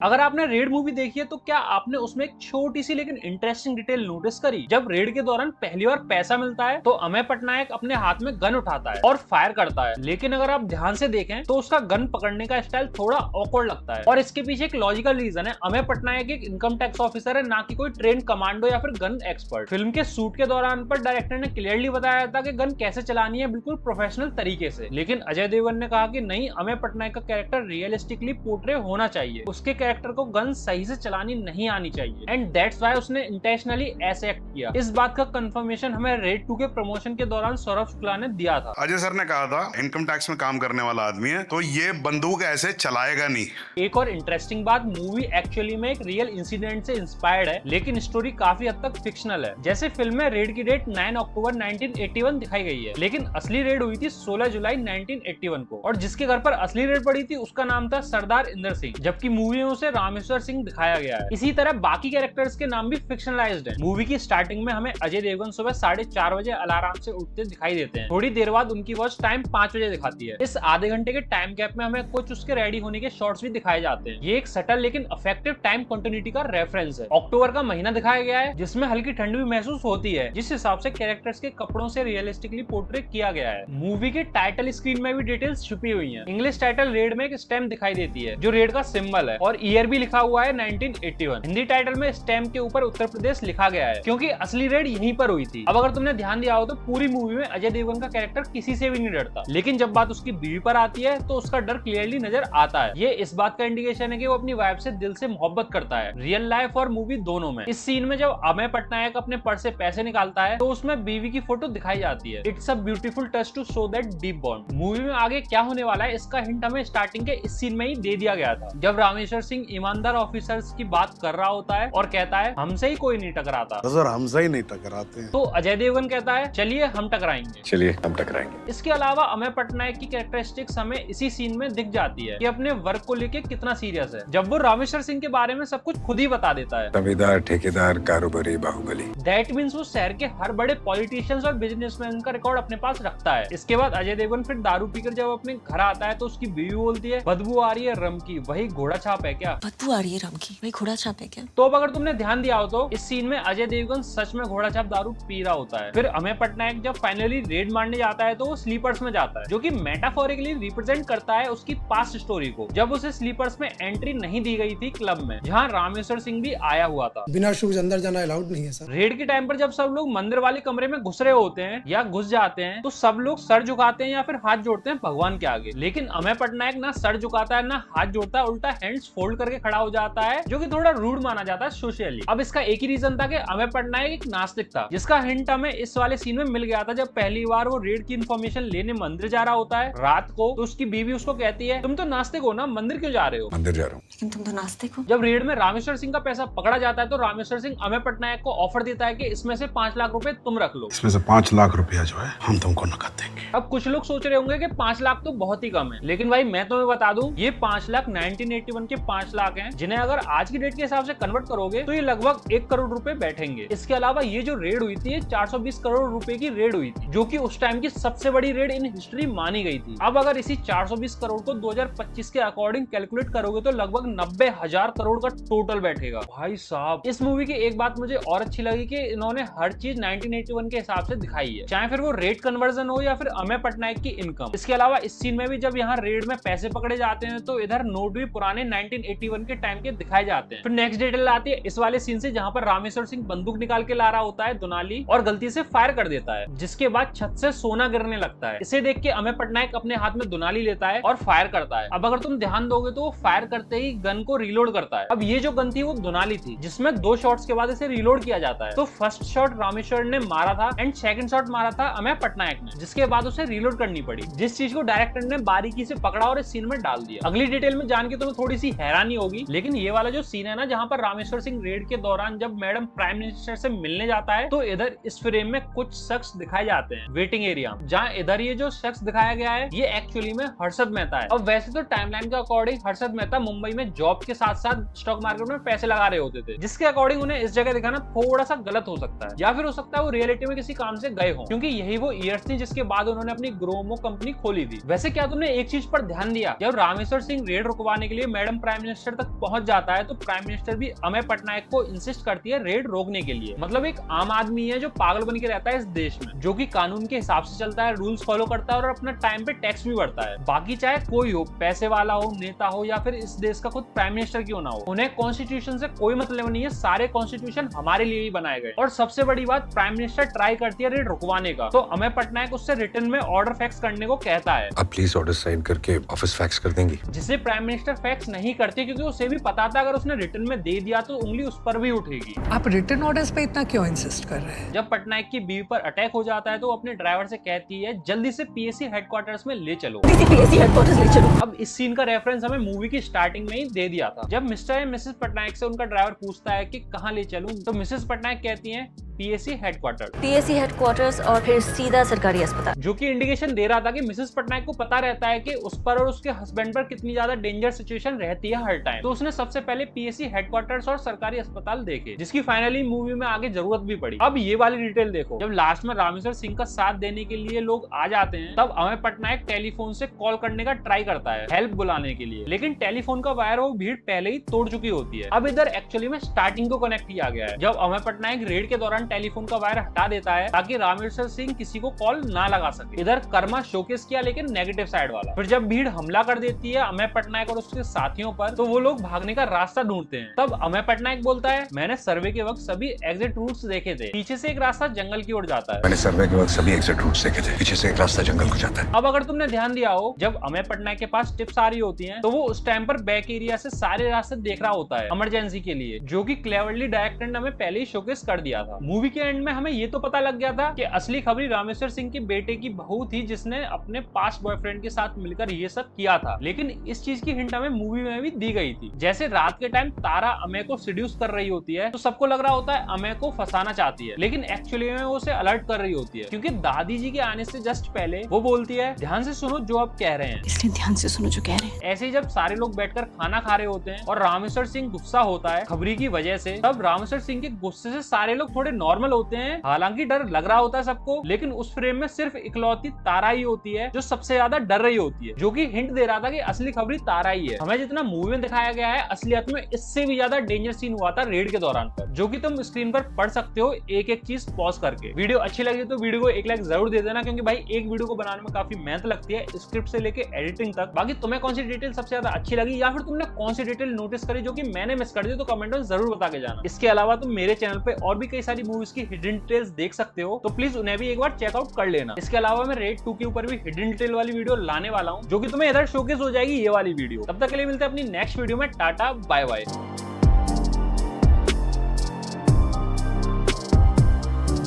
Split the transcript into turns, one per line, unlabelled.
अगर आपने red movie देखी है तो क्या आपने उसमें एक छोटी सी लेकिन इंटरेस्टिंग डिटेल नोटिस करी? जब रेड के दौरान पहली बार पैसा मिलता है तो अमेय पटनायक अपने हाथ में गन उठाता है और फायर करता है, लेकिन अगर आप ध्यान से देखें तो उसका गन पकड़ने का स्टाइल थोड़ा ऑकवर्ड लगता है। और इसके पीछे एक लॉजिकल रीजन है। अमेय पटनायक एक इनकम टैक्स ऑफिसर है, ना कि कोई ट्रेन कमांडो या फिर गन एक्सपर्ट। फिल्म के शूट के दौरान पर डायरेक्टर ने क्लियरली बताया था कि गन कैसे चलानी है, बिल्कुल प्रोफेशनल तरीके से। लेकिन अजय देवगन ने कहा कि नहीं, अमेय पटनायक का कैरेक्टर रियलिस्टिकली पोर्ट्रे होना चाहिए, उसके कैरेक्टर को गन सही से चलानी नहीं आनी चाहिए, एंड दैट्स व्हाई उसने इंटेंशनली ऐसे एक्ट किया। इस बात का कंफर्मेशन हमें रेड 2 के प्रमोशन के दौरान सौरभ शुक्ला ने दिया था।
अजय सर ने कहा था इनकम टैक्स में काम करने वाला आदमी है तो ये बंदूक ऐसे चलाएगा नहीं।
एक और इंटरेस्टिंग बात, मूवी एक्चुअली में एक रियल इंसिडेंट से इंस्पायर्ड है, लेकिन स्टोरी काफी हद तक फिक्शनल है। जैसे फिल्म में रेड की डेट 9 अक्टूबर 1981 दिखाई गई है, लेकिन असली रेड हुई थी 16 जुलाई 1981 को, और जिसके घर पर असली रेड पड़ी थी उसका नाम था सरदार इंदर सिंह, जबकि मूवी में उसे रामेश्वर सिंह दिखाया गया है। इसी तरह बाकी कैरेक्टर्स के नाम भी फिक्शनलाइज्ड हैं। मूवी की स्टार्टिंग में हमें अजय देवगन सुबह 4:30 बजे अलार्म से उठते दिखाई देते हैं। थोड़ी देर बाद उनकी वॉच टाइम 5 बजे दिखाती है। इस आधे घंटे के टाइम गैप में हमें कुछ उसके रेडी होने के शॉट्स भी दिखाए जाते हैं। ये एक सटल लेकिन इफेक्टिव टाइम कंटिन्यूटी का रेफरेंस है। अक्टूबर का महीना दिखाया गया है जिसमें हल्की ठंड भी महसूस होती है, जिस हिसाब से कैरेक्टर्स के कपड़ों से रियलिस्टिकली पोर्ट्रे किया गया है। मूवी के टाइटल स्क्रीन में भी डिटेल्स छुपी हुई हैं। इंग्लिश टाइटल रेड में एक स्टेम दिखाई देती है जो रेड का सिंबल है, और ईयर भी लिखा हुआ है 1981। हिंदी टाइटल में स्टैम्प के ऊपर उत्तर प्रदेश लिखा गया है, क्योंकि असली रेड यहीं पर हुई थी। अब अगर तुमने ध्यान दिया हो तो पूरी मूवी में अजय देवगन का कैरेक्टर किसी से भी नहीं डरता, लेकिन जब बात उसकी बीवी पर आती है तो उसका डर क्लियरली नजर आता है। ये इस बात का इंडिकेशन है कि वो अपनी वाइफ से दिल से मोहब्बत करता है, रियल लाइफ और मूवी दोनों में। इस सीन में जब अमेय पटनायक अपने पर्स से पैसे निकालता है तो उसमें बीवी की फोटो दिखाई जाती है। It's a beautiful touch to show that deep bond. Movie में आगे क्या होने वाला है इसका हिंट हमें स्टार्टिंग के इस सीन में ही दे दिया गया था, जब रामेश्वर सिंह ईमानदार ऑफिसर्स की बात कर रहा होता है और कहता है हमसे ही कोई नहीं टकराता।
सर हमसे ही नहीं टकराते हैं।
तो अजय देवगन कहता है चलिए हम टकराएंगे।
चलिए हम टकराएंगे।
इसके अलावा अमेय पटनायक की कैरेक्टरिस्टिक्स हमें इसी सीन में दिख जाती है कि अपने वर्क को लेके कितना सीरियस है, जब वो रामेश्वर सिंह के बारे में सब कुछ खुद ही बता देता है।
जमींदार, ठेकेदार, कारोबारी, बाहुबली।
दैट मीन्स वो शहर के हर बड़े पॉलिटिशियंस और बिजनेसमैन का रिकॉर्ड अपने पास रखता है। इसके बाद अजय देवगन फिर दारू पीकर जब अपने घर आता है तो उसकी बीवी बोलती है बदबू आ रही है रम की, वही घोड़ा छाप है क्या?
बदबू आ रही है रम की, वही घोड़ा छाप है क्या?
तो अब अगर तुमने ध्यान दिया हो तो इस सीन में अजय देवगन सच में घोड़ा छाप दारू पी रहा होता है। फिर अमेय पटनायक जब फाइनली रेड मारने जाता है तो वो स्लीपर्स में जाता है, जो कि मेटाफोरिकली रिप्रेजेंट करता है उसकी पास्ट स्टोरी को, जब उसे स्लीपर्स में एंट्री नहीं दी गई थी क्लब में, जहां रामेश्वर सिंह भी आया हुआ था।
बिना शूज अंदर जाना अलाउड नहीं है सर।
रेड के टाइम पर जब सब लोग मंदिर वाले कमरे में घुस रहे होते हैं या घुस जाते हैं तो सब लोग सर झुकाते हैं या फिर हाथ जोड़ते हैं भगवान के आगे, लेकिन अमेय पटनायक ना सर झुकाता है ना हाथ जोड़ता है, उल्टा हैंड्स फोल्ड करके खड़ा हो जाता है, जो कि थोड़ा रूड माना जाता है सोशली। अब इसका एक ही रीजन था कि अमेय पटनायक एक नास्तिक था, जिसका हिंट हमें इस वाले सीन में मिल गया था जब पहली बार वो रेड की इन्फॉर्मेशन लेने मंदिर जा रहा होता है रात को। तो उसकी बीवी उसको कहती है तुम तो नास्तिक हो ना, मंदिर क्यों जा रहे हो?
मंदिर जा रहा हूँ।
लेकिन तुम तो नास्तिक हो।
जब रेड में रामेश्वर सिंह का पैसा पकड़ा जाता है तो रामेश्वर सिंह अमेय पटनायक को ऑफर देता है कि इसमें से 5 लाख रुपए तुम रख लो।
इसमें से 5 लाख रुपया जो है हम तुमको नकद देंगे।
अब कुछ लोग सोच रहे होंगे कि 5 लाख तो बहुत ही कम है, लेकिन भाई मैं तुम्हें बता दूं ये 5 लाख 1981 के 5 लाख हैं, जिन्हें अगर आज की डेट के हिसाब से कन्वर्ट करोगे तो ये लगभग 1 करोड़ रुपए बैठेंगे। इसके अलावा ये जो रेड हुई थी 420 करोड़ रुपए की रेड हुई थी, जो कि उस टाइम की सबसे बड़ी रेड इन हिस्ट्री मानी गई थी। अब अगर इसी 420 करोड़ को 2025 के अकॉर्डिंग कैलकुलेट करोगे तो लगभग 90,000 करोड़ का टोटल बैठेगा। भाई साहब, इस मूवी की एक बात मुझे और अच्छी लगी कि इन्होंने हर चीज 1981 के हिसाब से दिखाई है, चाहे फिर वो रेड कन्वर्जन हो या फिर अमेय पटनायक की इनकम। इसके अलावा इस सीन में भी जब यहाँ रेड में पैसे पकड़े जाते हैं तो इधर नोट भी पुराने 1981 के टाइम के दिखाए जाते हैं। फिर नेक्स्ट डिटेल आती है इस वाले सीन से, जहाँ पर रामेश्वर सिंह बंदूक निकाल के ला रहा होता है दुनाली और गलती से फायर कर देता है, जिसके बाद छत से सोना गिरने लगता है। इसे देख के अमेय पटनायक अपने हाथ में दुनाली लेता है और फायर करता है। अब अगर तुम ध्यान दोगे तो वो फायर करते ही गन को रीलोड करता है। अब ये जो गन थी वो दुनाली थी, जिसमें 2 शॉट्स के बाद इसे रीलोड किया जाता है। तो फर्स्ट शॉट रामेश्वर ने मारा था एंड सेकंड शॉट मारा था अमेय पटनायक ने, जिसके बाद उसे रीलोड करनी पड़ी, जिस चीज को डायरेक्टर ने बारीकी से पकड़ा और इस सीन में डाल दिया। अगली डिटेल में जान के तुम्हें थोड़ी सी हैरानी होगी, लेकिन ये वाला जो सीन है ना, जहाँ पर रामेश्वर सिंह रेड के दौरान जब मैडम प्राइम मिनिस्टर से मिलने जाता है तो इधर इस फ्रेम में कुछ शख्स दिखाए जाते हैं वेटिंग एरिया, जहाँ इधर ये जो शख्स दिखाया गया है ये एक्चुअली में हर्षद मेहता है। अब वैसे तो टाइमलाइन के अकॉर्डिंग हर्षद मेहता मुंबई में जॉब के साथ साथ स्टॉक मार्केट में पैसे लगा रहे होते थे, जिसके अकॉर्डिंग उन्हें इस जगह दिखाना थोड़ा सा गलत हो सकता है, या फिर हो सकता है वो रियलिटी में किसी काम से गए हो, क्योंकि यही वो ईयर्स थी जिसके बाद उन्होंने अपनी ग्रोमो कंपनी खोली थी। वैसे क्या तुमने एक चीज पर ध्यान दिया, जब रामेश्वर सिंह रेड रुकवाने के लिए मैडम प्राइम मिनिस्टर तक पहुंच जाता है तो प्राइम मिनिस्टर भी अमेय पटनायक को इंसिस्ट करती है रेड रोकने के लिए। मतलब एक आम आदमी है जो पागल बन के रहता है इस देश में, जो कि कानून के हिसाब से चलता है, रूल्स फॉलो करता है और अपना टाइम पे टैक्स भी भरता है। बाकी चाहे कोई हो, पैसे वाला हो, नेता हो या फिर इस देश का खुद प्राइम मिनिस्टर क्यों ना हो, उन्हें कॉन्स्टिट्यूशन से कोई मतलब नहीं है। सारे कॉन्स्टिट्यूशन हमारे लिए ही बनाए गए। और सबसे बड़ी बात, प्राइम मिनिस्टर ट्राई करती है रेड रुकवाने का, तो अमेय पटनायक उससे रिटर्न में ऑर्डर फैक्स करने को कहता है।
आप प्लीज ऑर्डर साइन करके ऑफिस फैक्स कर देंगी।
जिसे प्राइम मिनिस्टर फैक्स नहीं करती, क्योंकि उसे भी पता था अगर उसने रिटर्न में दे दिया तो उंगली उस पर भी उठेगी।
आप रिटर्न ऑर्डर्स पे इतना क्यों इंसिस्ट कर रहे हैं?
जब पटनायक की बीवी पर अटैक हो जाता है तो वो अपने ड्राइवर से कहती है जल्दी से पीएससी हेडक्वार्टर्स में ले चलो।
पीएससी हेडक्वार्टर्स ले चलो।
अब इस सीन का रेफरेंस हमें मूवी की स्टार्टिंग में ही दे दिया था। जब मिस्टर एंड मिसेस पटनायक से उनका ड्राइवर पूछता है कि कहाँ ले चलूं, तो मिसेस पटनायक कहती हैं पीएससी हेडक्वार्टर।
पीएससी हेडक्वार्टर्स और फिर सीधा सरकारी अस्पताल,
जो कि इंडिकेशन दे रहा था कि मिसेस पटनायक को पता रहता है कि उस पर और उसके हस्बैंड पर कितनी ज्यादा डेंजर सिचुएशन रहती है हर टाइम। तो उसने सबसे पहले पीएससी हेडक्वार्टर्स और सरकारी अस्पताल देखे, जिसकी फाइनली मूवी में आगे जरूरत भी पड़ी। अब ये वाली डिटेल देखो, जब लास्ट में रामेश्वर सिंह का साथ देने के लिए लोग आ जाते हैं, तब अमेय पटनायक टेलीफोन से कॉल करने का ट्राई करता है हेल्प बुलाने के लिए, लेकिन टेलीफोन का वायर वो भीड़ पहले ही तोड़ चुकी होती है। अब इधर एक्चुअली में स्टार्टिंग को कनेक्ट किया गया है, जब अमेय पटनायक रेड के दौरान टेलीफोन का वायर हटा देता है ताकि रामेश्वर सिंह किसी को कॉल ना लगा सके। इधर कर्मा शोकेस किया, लेकिन नेगेटिव साइड वाला। फिर जब भीड़ हमला कर देती है अमेय पटनायक और उसके साथियों पर, तो वो लोग भागने का रास्ता ढूंढते हैं। तब अमेय पटनायक बोलता है मैंने सर्वे के वक्त सभी एग्जिट रूट्स देखे थे, पीछे से एक रास्ता जंगल की ओर जाता है।
मैंने सर्वे के वक्त सभी एग्जिट रूट्स देखे थे, पीछे से एक रास्ता जंगल को जाता है।
अब अगर तुमने ध्यान दिया हो, जब अमेय पटनायक के पास टिप्स आ रही होती हैं, तो वो उस टाइम पर बैक एरिया से सारे रास्ते देख रहा होता है इमरजेंसी के लिए, जो कि क्लेवरली डायरेक्टर ने हमें पहले ही शोकेस कर दिया था। मूवी के एंड में हमें ये तो पता लग गया था कि असली खबरी रामेश्वर सिंह के बेटे की बहू थी, जिसने अपने पास्ट बॉयफ्रेंड के साथ मिलकर ये सब किया था। लेकिन इस चीज की हिंट हमें मूवी में भी दी गई थी। जैसे रात के टाइम तारा अमेय को सिड्यूस कर रही होती है, तो सबको लग रहा होता है अमेय को फंसाना चाहती है, लेकिन एक्चुअली में वो उसे अलर्ट कर रही होती है, क्योंकि दादी जी के आने से जस्ट पहले वो बोलती है ध्यान से सुनो जो आप कह रहे हैं।
इसलिए ध्यान से सुनो जो कह रहे हैं।
ऐसे ही जब सारे लोग बैठकर खाना खा रहे होते हैं और रामेश्वर सिंह गुस्सा होता है खबरी की वजह से, तब रामेश्वर सिंह के गुस्से से सारे लोग थोड़े नॉर्मल होते हैं। हालांकि डर लग रहा होता है सबको, लेकिन उस फ्रेम में सिर्फ इकलौती तारा ही होती है जो सबसे ज्यादा डर रही होती है, जो कि हिंट दे रहा था कि असली खबरी तारा ही है। हमें जितना मूवी में दिखाया गया है, असलियत में इससे भी ज्यादा डेंजर सीन हुआ था रेड के दौरान पर, जो कि तुम स्क्रीन पर पढ़ सकते हो एक एक चीज पॉज करके। वीडियो अच्छी लगी तो वीडियो को एक लाइक जरूर दे देना, क्योंकि भाई एक वीडियो को बनाने में काफी मेहनत लगती है, स्क्रिप्ट से लेके एडिटिंग तक। बाकी तुम्हें कौन सी डिटेल सबसे ज्यादा अच्छी लगी, या फिर तुमने कौन सी डिटेल नोटिस करी जो कि मैंने मिस कर दी, तो कमेंट में जरूर बता के जाना। इसके अलावा तुम मेरे चैनल पे और भी कई सारी मूवीज की हिडन डिटेल्स देख सकते हो, तो प्लीज उन्हें भी एक बार चेकआउट कर लेना। इसके अलावा मैं रेड 2 के ऊपर भी हिडन डिटेल वाली वीडियो लाने वाला हूँ, जो कि तुम्हें इधर शोकेस हो जाएगी ये वाली वीडियो। तब तक के लिए मिलते हैं अपनी नेक्स्ट वीडियो में। Tata bye bye.